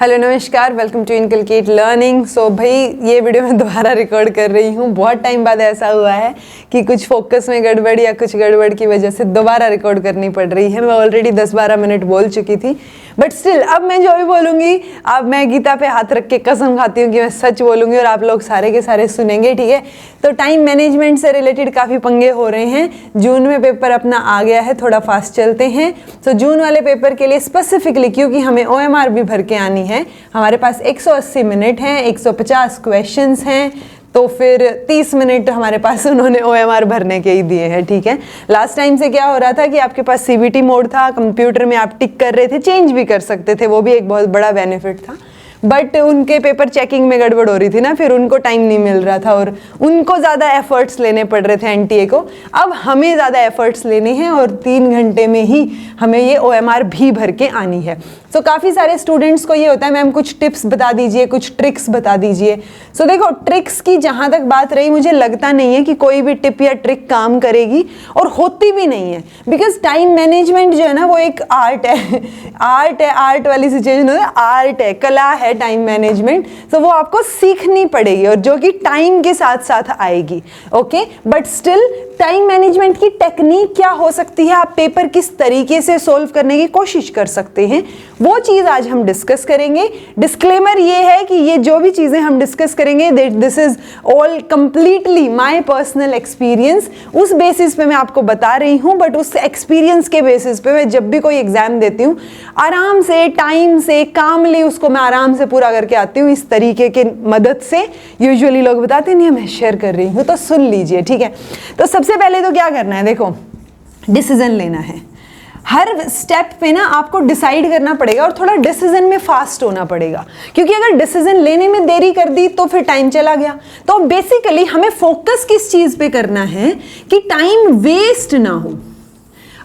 Hello नमस्कार, welcome to Inculcate learning. सो भाई ये वीडियो मैं दोबारा रिकॉर्ड कर रही हूँ। बहुत टाइम बाद ऐसा हुआ है कि कुछ फोकस में गड़बड़ या कुछ गड़बड़ की वजह से दोबारा रिकॉर्ड करनी पड़ रही है। मैं ऑलरेडी 10-12 मिनट बोल चुकी थी, बट स्टिल अब मैं जो भी बोलूँगी, अब मैं गीता पे हाथ रख के कसम खाती हूँ कि मैं सच बोलूँगी और आप लोग सारे के सारे सुनेंगे, ठीक है। तो टाइम मैनेजमेंट से रिलेटेड काफ़ी पंगे हो रहे हैं। जून में पेपर अपना आ गया है, थोड़ा फास्ट चलते हैं। तो जून वाले पेपर के लिए स्पेसिफिकली, क्योंकि हमें OMR भी भर के आनी है, हमारे पास 180 मिनट हैं, 150 क्वेश्चंस हैं, तो फिर 30 मिनट हमारे पास उन्होंने OMR भरने के ही दिए हैं, ठीक है। लास्ट टाइम से क्या हो रहा था कि आपके पास CBT मोड था, कंप्यूटर में आप टिक कर रहे थे, चेंज भी कर सकते थे, वो भी एक बहुत बड़ा बेनिफिट था। बट उनके पेपर चेकिंग में गड़बड़ हो रही थी ना, फिर उनको टाइम नहीं मिल रहा था और उनको ज़्यादा एफर्ट्स लेने पड़ रहे थे NTA को। अब हमें ज़्यादा एफर्ट्स लेने हैं और 3 घंटे में ही हमें ये OMR भी भर के आनी है। सो काफ़ी सारे स्टूडेंट्स को ये होता है, मैम कुछ टिप्स बता दीजिए, कुछ ट्रिक्स बता दीजिए। सो देखो, ट्रिक्स की जहाँ तक बात रही, मुझे लगता नहीं है कि कोई भी टिप या ट्रिक काम करेगी, और होती भी नहीं है। बिकॉज टाइम मैनेजमेंट जो है ना, वो एक आर्ट है। आर्ट वाली सिचुएशन है, आर्ट है, कला है टाइम मैनेजमेंट। तो वो आपको सीखनी पड़ेगी और जो कि टाइम के साथ साथ आएगी, okay. But still time management की टेक्निक क्या हो सकती है, आप पेपर किस तरीके से सोल्व करने की कोशिश कर सकते हैं, वो चीज आज हम डिस्कस करेंगे। डिस्क्लेमर ये है कि ये जो भी चीजें हम डिस्कस करेंगे, this is all completely my personal experience. उस बेसिस पे मैं आपको बता रही हूँ, बट उस एक्सपीरियंस के बेसिस पे मैं जब भी कोई एग्जाम देती हूँ, आराम से, टाइम से, कामली उसको मैं आराम से पूरा करके आती हूँ। इस तरीके के मदद से यूजुअली लोग बताते नहीं, मैं शेयर कर रही हूँ, तो सुन लीजिए, ठीक है। तो सबसे पहले तो क्या करना है, देखो, डिसीजन लेना है। हर स्टेप पे ना आपको डिसाइड करना पड़ेगा और थोड़ा डिसीजन में फास्ट होना पड़ेगा, क्योंकि अगर डिसीजन लेने में देरी कर दी तो फिर टाइम चला गया। तो बेसिकली हमें फोकस किस चीज पे करना है कि टाइम वेस्ट ना हो।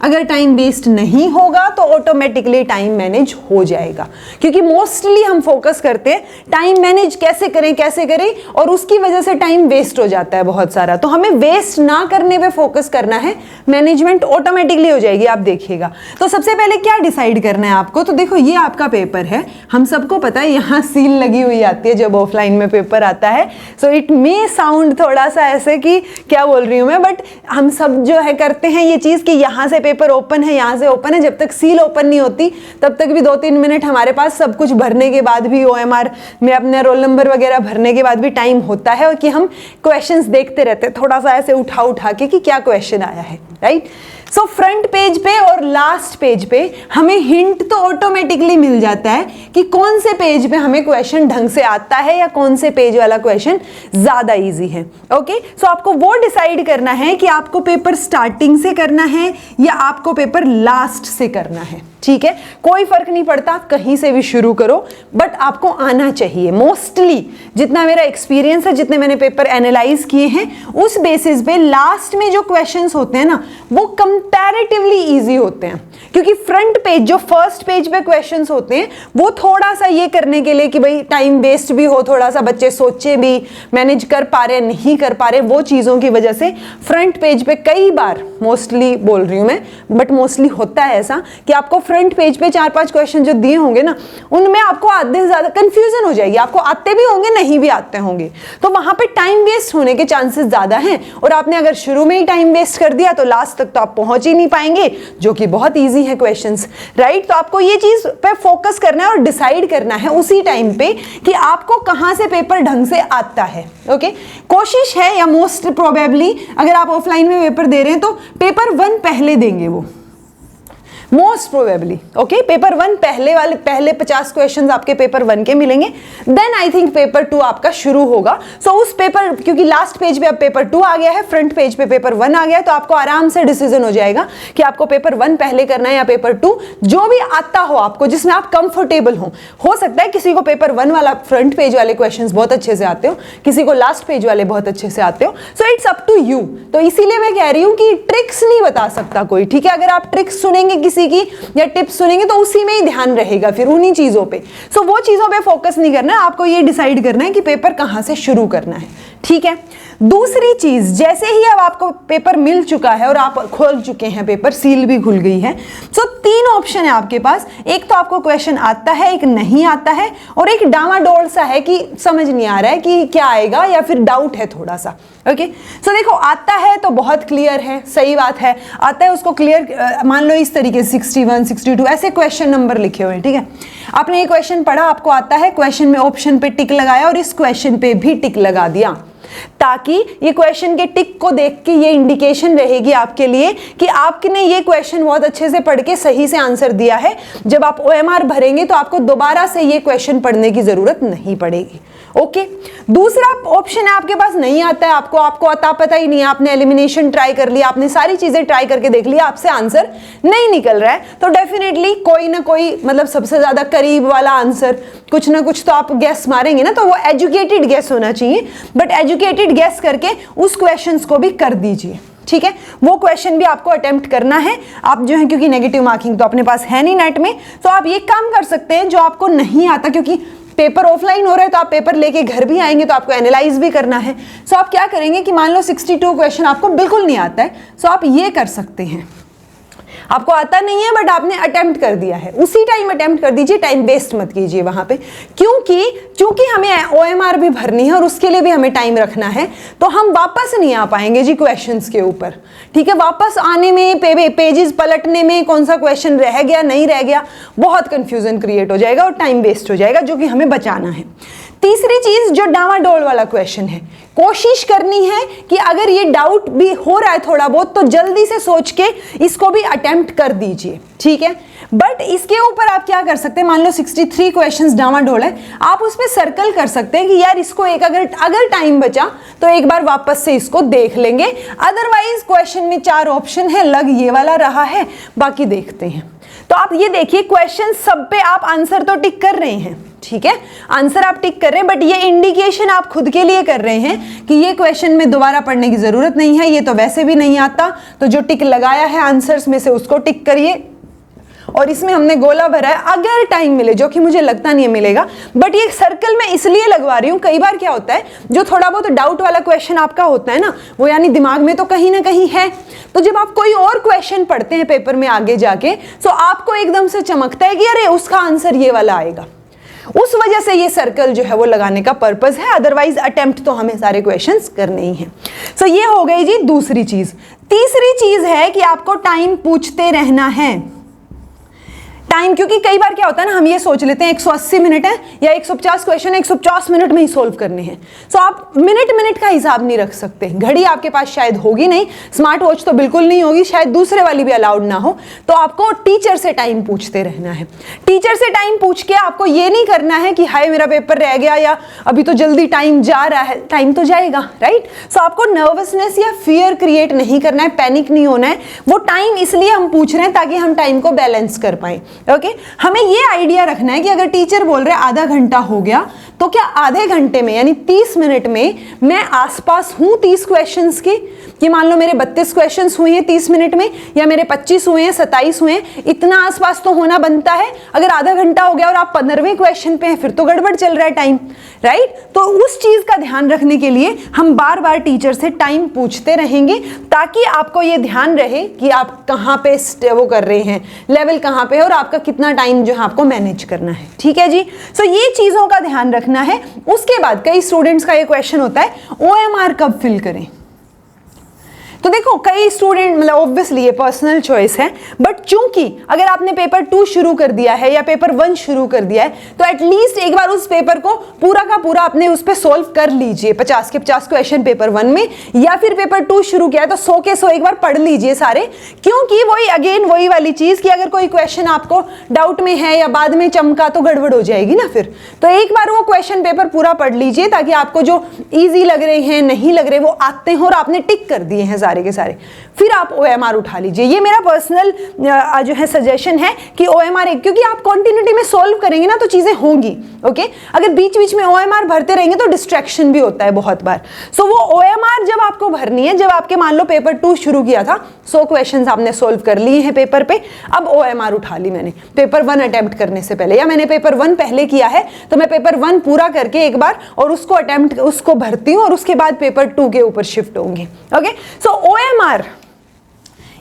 अगर टाइम वेस्ट नहीं होगा तो ऑटोमेटिकली टाइम मैनेज हो जाएगा, क्योंकि मोस्टली हम फोकस करते हैं टाइम मैनेज कैसे करें, और उसकी वजह से टाइम वेस्ट हो जाता है बहुत सारा। तो हमें वेस्ट ना करने पे फोकस करना है, मैनेजमेंट ऑटोमेटिकली हो जाएगी, आप देखिएगा। तो सबसे पहले क्या डिसाइड करना है आपको, तो देखो ये आपका पेपर है, हम सबको पता है यहाँ सील लगी हुई आती है जब ऑफलाइन में पेपर आता है। सो इट मे साउंड थोड़ा सा ऐसे कि क्या बोल रही हूँ मैं, बट हम सब जो है करते हैं ये चीज़ कि यहाँ से पेपर ओपन है, यहाँ से ओपन है, जब तक सील ओपन नहीं होती तब तक भी 2-3 मिनट हमारे पास सब कुछ भरने के बाद भी, OMR में अपने रोल नंबर वगैरह भरने के बाद भी टाइम होता है, और कि हम क्वेश्चंस देखते रहते हैं थोड़ा सा ऐसे उठा के कि क्या क्वेश्चन आया है, राइट। सो फ्रंट पेज पे और लास्ट पेज पे हमें हिंट तो ऑटोमेटिकली मिल जाता है कि कौन से पेज पे हमें क्वेश्चन ढंग से आता है या कौन से पेज वाला क्वेश्चन ज्यादा इजी है, ओके। सो आपको वो डिसाइड करना है कि आपको पेपर स्टार्टिंग से करना है या आपको पेपर लास्ट से करना है, ठीक है। कोई फर्क नहीं पड़ता, कहीं से भी शुरू करो, बट आपको आना चाहिए। मोस्टली जितना मेरा एक्सपीरियंस है, जितने मैंने पेपर एनालाइज किए हैं, उस बेसिस पे लास्ट में जो क्वेश्चंस होते हैं ना, वो कंपैरेटिवली इजी होते हैं, क्योंकि फ्रंट पेज, जो फर्स्ट पेज पे क्वेश्चंस होते हैं, वो थोड़ा सा ये करने के लिए कि भाई टाइम वेस्ट भी हो, थोड़ा सा बच्चे सोचे भी, मैनेज कर पा रहे नहीं कर पा रहे, वो चीजों की वजह से फ्रंट पेज पे कई बार, मोस्टली बोल रही हूं मैं, बट मोस्टली होता है ऐसा कि आपको फ्रंट पेज पे 4-5 क्वेश्चन जो दिए होंगे ना, उनमें आपको आधे से ज्यादा कंफ्यूजन हो जाएगी। आपको आते भी होंगे, नहीं भी आते होंगे, तो वहां पे टाइम वेस्ट होने के चांसेस ज्यादा हैं। और आपने अगर शुरू में ही टाइम वेस्ट कर दिया तो लास्ट तक तो आप पहुंच ही नहीं पाएंगे, जो कि बहुत ईजी है क्वेश्चंस, राइट। तो आपको ये चीज पे फोकस करना है और डिसाइड करना है उसी टाइम पे कि आपको कहां से पेपर ढंग से आता है, ओके। कोशिश है, या मोस्ट प्रोबेबली अगर आप ऑफलाइन में पेपर दे रहे हैं तो पेपर 1 पहले देंगे वो, मोस्ट प्रोबेबली, ओके। पेपर 1 पहले 50 क्वेश्चंस आपके पेपर 1 के मिलेंगे, देन आई थिंक पेपर 2 आपका शुरू होगा। सो उस पेपर, क्योंकि लास्ट पेज पे अब पेपर 2 आ गया है, फ्रंट पेज पे पेपर 1 आ गया है, तो आपको आराम से डिसीजन हो जाएगा कि आपको पेपर 1 पहले करना है या पेपर 2, जो भी आता हो आपको, जिसमें आप कंफर्टेबल हो सकता है किसी को पेपर 1 वाला फ्रंट पेज वाले क्वेश्चंस बहुत अच्छे से आते हो, किसी को लास्ट पेज वाले बहुत अच्छे से आते हो, so it's up to you. तो इसीलिए मैं कह रही हूं कि ट्रिक्स नहीं बता सकता कोई, ठीक है। अगर आप ट्रिक्स सुनेंगे किसी की या टिप्स सुनेंगे तो उसी में ही ध्यान रहेगा, फिर उन्हीं चीजों पे। वो चीजों पे फोकस नहीं करना है, आपको ये डिसाइड करना है कि पेपर कहां से शुरू करना है, ठीक है। दूसरी चीज, जैसे ही अब आपको पेपर मिल चुका है और आप खोल चुके हैं पेपर, सील भी खुल गई है, तो 3 ऑप्शन है आपके पास। एक तो आपको क्वेश्चन आता है, एक नहीं आता है, और एक डामाडोल सा है कि समझ नहीं आ रहा है कि क्या आएगा, या फिर डाउट है थोड़ा सा। ओके, सो देखो, आता है तो बहुत क्लियर है, सही बात है, आता है उसको क्लियर, मान लो इस तरीके से 61, 62 ऐसे क्वेश्चन नंबर लिखे हुए हैं, ठीक है। आपने ये क्वेश्चन पढ़ा, आपको आता है, क्वेश्चन में ऑप्शन पे टिक लगाया और इस क्वेश्चन पे भी टिक लगा दिया, ताकि ये क्वेश्चन के टिक को देख के ये इंडिकेशन रहेगी आपके लिए कि आपने ये क्वेश्चन बहुत अच्छे से पढ़ के सही से आंसर दिया है। जब आप OMR भरेंगे तो आपको दोबारा से ये क्वेश्चन पढ़ने की जरूरत नहीं पड़ेगी। ओके, दूसरा ऑप्शन है आपके पास नहीं आता है, आपको आता पता ही नहीं है, आपने एलिमिनेशन ट्राई कर लिया, आपने सारी चीजें ट्राई करके देख लिया, आपसे आंसर नहीं निकल रहा है, तो डेफिनेटली कोई ना कोई, मतलब सबसे ज्यादा करीब वाला आंसर, कुछ ना कुछ तो आप गैस मारेंगे ना, तो वो एजुकेटेड गैस होना चाहिए, बट एजुकेटेड गैस करके उस क्वेश्चंस को भी कर दीजिए, ठीक है। वो क्वेश्चन भी आपको अटेम्प्ट करना है। आप जो है, क्योंकि नेगेटिव मार्किंग तो अपने पास है नहीं नेट में, तो आप ये काम कर सकते हैं जो आपको नहीं आता, क्योंकि पेपर ऑफलाइन हो रहा है तो आप पेपर लेके घर भी आएंगे तो आपको एनालाइज भी करना है। सो आप क्या करेंगे कि मान लो 62 क्वेश्चन आपको बिल्कुल नहीं आता है, सो आप ये कर सकते हैं, आपको आता नहीं है बट आपने अटेम्प्ट कर दिया है, उसी टाइम अटेम्प्ट कर दीजिए, टाइम वेस्ट मत कीजिए वहां पे, क्योंकि हमें OMR भी भरनी है और उसके लिए भी हमें टाइम रखना है, तो हम वापस नहीं आ पाएंगे जी क्वेश्चंस के ऊपर, ठीक है। वापस आने में, पेजेस पलटने में, कौन सा क्वेश्चन रह गया नहीं रह गया, बहुत कंफ्यूजन क्रिएट हो जाएगा और टाइम वेस्ट हो जाएगा, जो कि हमें बचाना है। तीसरी चीज, जो डामाडोल वाला क्वेश्चन है, कोशिश करनी है कि अगर ये डाउट भी हो रहा है थोड़ा बहुत, तो जल्दी से सोच के इसको भी अटेम्प्ट कर दीजिए, ठीक है। बट इसके ऊपर आप क्या कर सकते हैं, मान लो 63 क्वेश्चंस डामाडोल है, आप उस पर सर्कल कर सकते हैं कि यार इसको एक अगर टाइम बचा तो एक बार वापस से इसको देख लेंगे, अदरवाइज क्वेश्चन में 4 ऑप्शन है, लग ये वाला रहा है, बाकी देखते हैं। तो आप ये देखिए, क्वेश्चन सब पे आप आंसर तो टिक कर रहे हैं, ठीक है, आंसर आप टिक कर रहे हैं, बट ये इंडिकेशन आप खुद के लिए कर रहे हैं कि ये क्वेश्चन में दोबारा पढ़ने की जरूरत नहीं है, ये तो वैसे भी नहीं आता, तो जो टिक लगाया है आंसर्स में से उसको टिक करिए, और इसमें हमने गोला भरा है, अगर टाइम मिले, जो कि मुझे लगता नहीं है मिलेगा, बट ये सर्कल मैं इसलिए लगवा रही हूँ, कई बार क्या होता है, जो थोड़ा बहुत डाउट वाला क्वेश्चन आपका होता है ना, वो यानी दिमाग में तो कहीं ना कहीं है, तो जब आप कोई और क्वेश्चन पढ़ते हैं पेपर में आगे जाके, तो आपको एकदम से चमकता है कि अरे उसका आंसर ये वाला आएगा, उस वजह से ये सर्कल जो है वो लगाने का पर्पस है, अदरवाइज अटेम्प्ट तो हमें सारे क्वेश्चंस करने ही हैं। सो ये हो गई जी दूसरी चीज। तीसरी चीज है कि आपको टाइम पूछते रहना है, टाइम, क्योंकि कई बार क्या होता है ना, हम ये सोच लेते हैं 180 मिनट है या 150 क्वेश्चन है, 150 मिनट में ही सोल्व करने हैं, सो आप मिनट का हिसाब नहीं रख सकते, घड़ी आपके पास शायद होगी नहीं, स्मार्ट वॉच तो बिल्कुल नहीं होगी, शायद दूसरे वाली भी अलाउड ना हो, तो आपको टीचर से टाइम पूछते रहना है। टीचर से टाइम पूछ के आपको ये नहीं करना है कि हाय मेरा पेपर रह गया, या अभी तो जल्दी टाइम जा रहा है, टाइम तो जाएगा, राइट। सो आपको नर्वसनेस या फियर क्रिएट नहीं करना है, पैनिक नहीं होना है, वो टाइम इसलिए हम पूछ रहे हैं ताकि हम टाइम को बैलेंस कर पाए। ओके, हमें ये आइडिया रखना है कि अगर टीचर बोल रहे आधा घंटा हो गया, तो क्या आधे घंटे में यानी 30 मिनट में मैं आसपास हूं 30 क्वेश्चंस के, कि मान लो मेरे 32 क्वेश्चंस हुए हैं 30 मिनट में, या मेरे 25 हुए हैं, 27 हुए हैं, इतना आसपास तो होना बनता है। अगर आधा घंटा हो गया और आप 15वें क्वेश्चन पे हैं, फिर तो गड़बड़ चल रहा है टाइम, राइट। तो उस चीज का ध्यान रखने के लिए हम बार बार टीचर से टाइम पूछते रहेंगे, ताकि आपको ये ध्यान रहे कि आप कहाँ पे वो कर रहे हैं, लेवल कहाँ पे है, और आपका कितना टाइम जो है आपको मैनेज करना है, ठीक है जी। सो ये चीजों का ध्यान रखना है। उसके बाद कई स्टूडेंट्स का ये क्वेश्चन होता है, OMR कब फिल करें। तो देखो, कई स्टूडेंट, मतलब ऑब्वियसली ये पर्सनल चॉइस है, बट चूंकि अगर आपने पेपर 2 शुरू कर दिया है या पेपर 1 शुरू कर दिया है, तो एटलीस्ट एक बार उस पेपर को पूरा का पूरा अपने उस पे सोल्व कर लीजिए, 50 के 50 क्वेश्चन पेपर 1 में, या फिर पेपर 2 शुरू किया है तो 100 के 100 एक बार पढ़ लीजिए सारे, क्योंकि वही वाली चीज कि अगर कोई क्वेश्चन आपको डाउट में है या बाद में चमका तो गड़बड़ हो जाएगी ना फिर। तो एक बार वो क्वेश्चन पेपर पूरा पढ़ लीजिए, ताकि आपको जो ईजी लग रहे हैं, नहीं लग रहे, वो आते हैं और आपने टिक कर दिए हैं सारे के सारे, फिर आप OMR उठा लीजिए। ये मेरा पर्सनल जो है सजेशन है कि OMR क्योंकि आप कॉन्टिन्यूटी में सोल्व करेंगे ना तो चीजें होंगी, ओके। अगर बीच बीच में OMR भरते रहेंगे तो डिस्ट्रैक्शन भी होता है बहुत बार। सो वो OMR जब आपको भरनी है, जब आपके मान लो पेपर 2 शुरू किया था, 100 क्वेश्चंस आपने सोल्व कर लिए हैं पेपर पे, अब OMR उठा ली मैंने पेपर 1 अटेम्प्ट करने से पहले, या मैंने पेपर 1 पहले किया है तो मैं पेपर 1 पूरा करके एक बार और उसको भरती हूँ और उसके बाद पेपर 2 के ऊपर शिफ्ट होंगे, ओके। सो OMR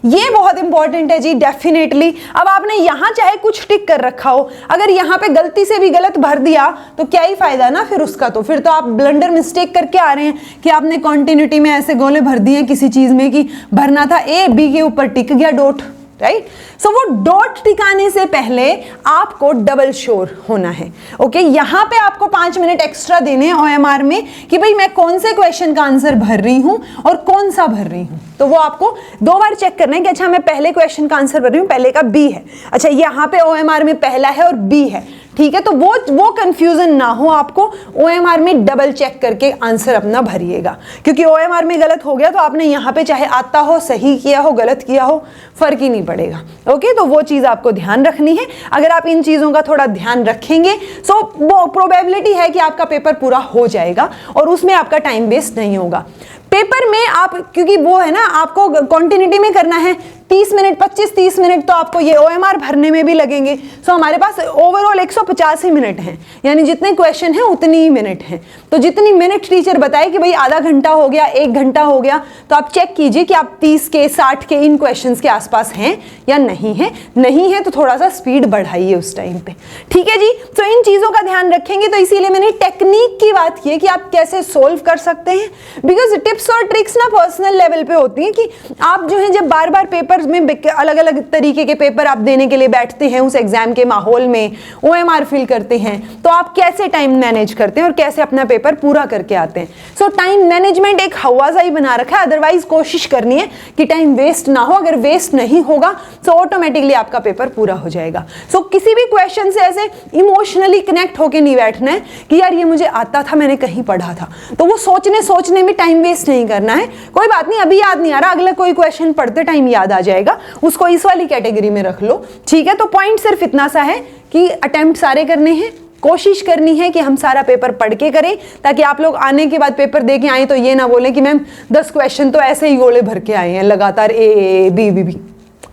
ये बहुत इंपॉर्टेंट है जी, डेफिनेटली। अब आपने यहां चाहे कुछ टिक कर रखा हो, अगर यहां पे गलती से भी गलत भर दिया तो क्या ही फायदा ना फिर उसका, तो फिर तो आप ब्लंडर मिस्टेक करके आ रहे हैं कि आपने कॉन्टिन्यूटी में ऐसे गोले भर दिए किसी चीज में कि भरना था A, B के ऊपर टिक गया डॉट, राइट। सो वो डॉट टिकाने से पहले आपको डबल श्योर होना है, ओके। यहां पे आपको 5 मिनट एक्स्ट्रा देने हैं OMR में कि भाई मैं कौन से क्वेश्चन का आंसर भर रही हूं और कौन सा भर रही हूं, तो वो आपको 2 बार चेक करना है कि अच्छा मैं पहले क्वेश्चन का आंसर भर रही हूं, पहले का B है, अच्छा यहां पे OMR में पहला है और B है, ठीक है। तो वो कंफ्यूजन ना हो आपको, OMR में डबल चेक करके आंसर अपना भरिएगा, क्योंकि OMR में गलत हो गया तो आपने यहाँ पे चाहे आता हो, सही किया हो, गलत किया हो, फर्क ही नहीं पड़ेगा, ओके। तो वो चीज़ आपको ध्यान रखनी है। अगर आप इन चीज़ों का थोड़ा ध्यान रखेंगे सो प्रोबेबिलिटी है कि आपका पेपर पूरा हो जाएगा और उसमें आपका टाइम वेस्ट नहीं होगा। पेपर में आप, क्योंकि वो है ना आपको कॉन्टिन्यूटी में करना है, 30 मिनट 25-30 मिनट तो आपको ये OMR भरने में भी लगेंगे। सो हमारे पास ओवरऑल 150 ही मिनट हैं, यानी जितने क्वेश्चन हैं उतनी ही मिनट हैं। तो जितनी मिनट टीचर बताए कि भाई आधा घंटा हो गया, 1 घंटा हो गया, तो आप चेक कीजिए कि आप 30 के 60 के इन क्वेश्चंस के आसपास हैं या नहीं है। नहीं है तो थोड़ा सा स्पीड बढ़ाइए उस टाइम पे, ठीक है जी। तो इन चीज़ों का ध्यान रखेंगे, तो इसीलिए मैंने टेक्निक की बात की है कि आप कैसे सोल्व कर सकते हैं, बिकॉज टिप्स और ट्रिक्स ना पर्सनल लेवल पे होती हैं कि आप जो है जब बार बार पेपर में अलग अलग तरीके के पेपर आप देने के लिए बैठते हैं, उस एग्जाम के माहौल में OMR फिल करते हैं, तो आप कैसे टाइम मैनेज करते हैं और कैसे अपना पेपर पूरा करके आते हैं। सो टाइम मैनेजमेंट एक हवासा ही बना रखा है, अदरवाइज कोशिश करनी है कि टाइम वेस्ट ना हो। अगर वेस्ट नहीं होगा तो ऑटोमेटिकली आपका पेपर पूरा हो जाएगा। सो किसी भी क्वेश्चन से ऐसे इमोशनली कनेक्ट होकर नहीं बैठना है कि यार ये मुझे आता था, मैंने कहीं पढ़ा था, तो वो सोचने में टाइम वेस्ट नहीं करना है। कोई बात नहीं, अभी याद नहीं आ रहा, अगला कोई क्वेश्चन पढ़ते टाइम याद आ जाएगा, उसको इस वाली कैटेगरी में रख लो, ठीक है। तो पॉइंट सिर्फ इतना सा है कि अटेम्प्ट सारे करने हैं, कोशिश करनी है कि हम सारा पेपर पढ़ के करें, ताकि आप लोग आने के बाद पेपर दे के आए तो ये ना बोले कि मैम 10 क्वेश्चन तो ऐसे ही गोले भर के आए हैं लगातार, ए बी बी बी,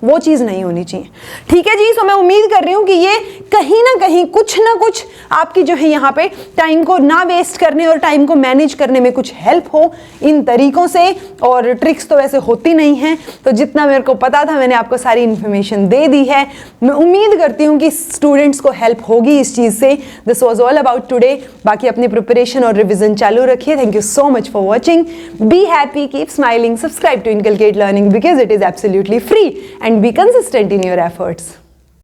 वो चीज़ नहीं होनी चाहिए, ठीक है जी। सो मैं उम्मीद कर रही हूँ कि ये कहीं ना कहीं कुछ ना कुछ आपकी जो है यहाँ पे टाइम को ना वेस्ट करने और टाइम को मैनेज करने में कुछ हेल्प हो इन तरीकों से। और ट्रिक्स तो वैसे होती नहीं हैं, तो जितना मेरे को पता था मैंने आपको सारी इन्फॉर्मेशन दे दी है। मैं उम्मीद करती हूँ कि स्टूडेंट्स को हेल्प होगी इस चीज़ से। This was all about today. बाकी अपनी प्रिपरेशन और रिविजन चालू रखिए। Thank you so much for watching. Be happy, keep smiling, subscribe to Inculcate Learning because it is absolutely free, and be consistent in your efforts.